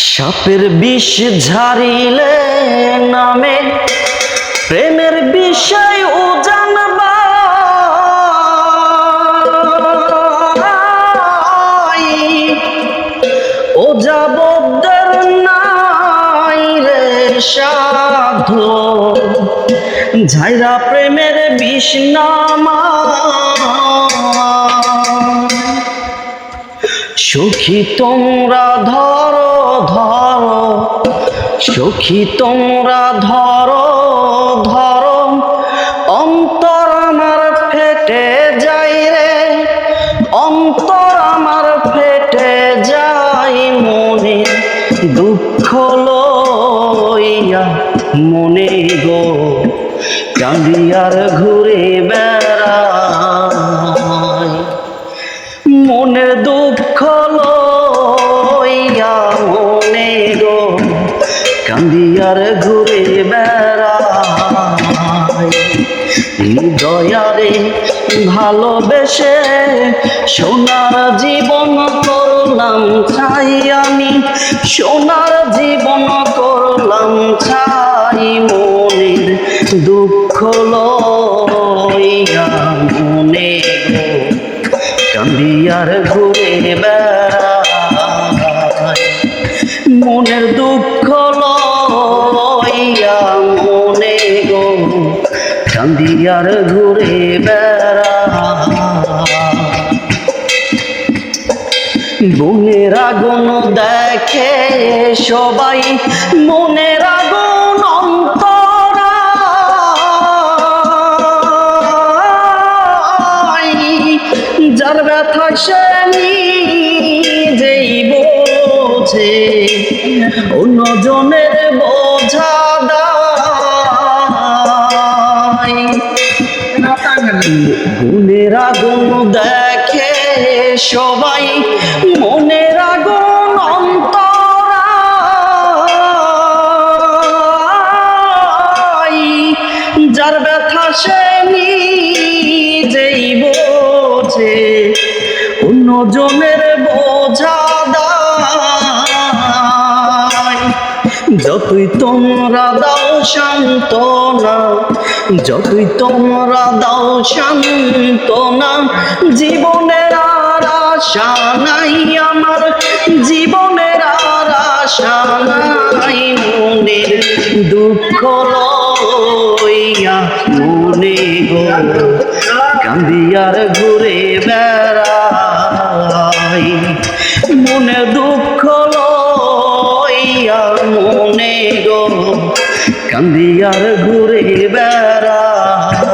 সাপের বিষ ঝাড়িলে নামে প্রেমের বিষয় ও জানবা ও যাবদের নাই রে সাধু ঝাইরা প্রেমের বিষ নামা সখী তোমরা ধরো ধরো সখী তোমরা ধরো ধরো অন্তর আমার ফেটে যাই রে অন্তর আমার ফেটে যাই মনে দুঃখ লইয়া মনে গো কাঁদিয়ার ঘুরে বেড়াই মনে দুঃখ লইয়া মনে গো কান্দিয়ার ঘুরে বেড়াই হৃদয়ারে ভালোবেসে সোনার জীবন করলাম ছাই আমি সোনার জীবন করলাম ছাই মনের দুঃখ লইয়া মনে গো কান্দিয়ার ঘুরে বেড়াই মনের দুঃখ লইয়া মনে গো কান্দিয়ার ঘুরে বেড়াই বনের আগুন দেখে সবাই মনের আগুন অন্তরা যার ব্যথা সে নিজেই বোঝে অন্যজনের বোঝা দায় মনের আগুন দেখে সবাই মনের আগুন অন্তরা যার ব্যথা সে নিজেই বোঝে অন্যজনের বোঝা দায় যতই তোমরা দাও সান্ত্বনা যতই তোমরা দাও সান্ত্বনা জীবনের আর আশা নাই আমার জীবনের আর আশা নাই মনের দুঃখ লইয়া মনে গো কান্দিয়ার ঘুরে বেড়াই মনে দুঃখ লইয়া মনে গো কান্দিয়ার ঘুরে বেড়াই।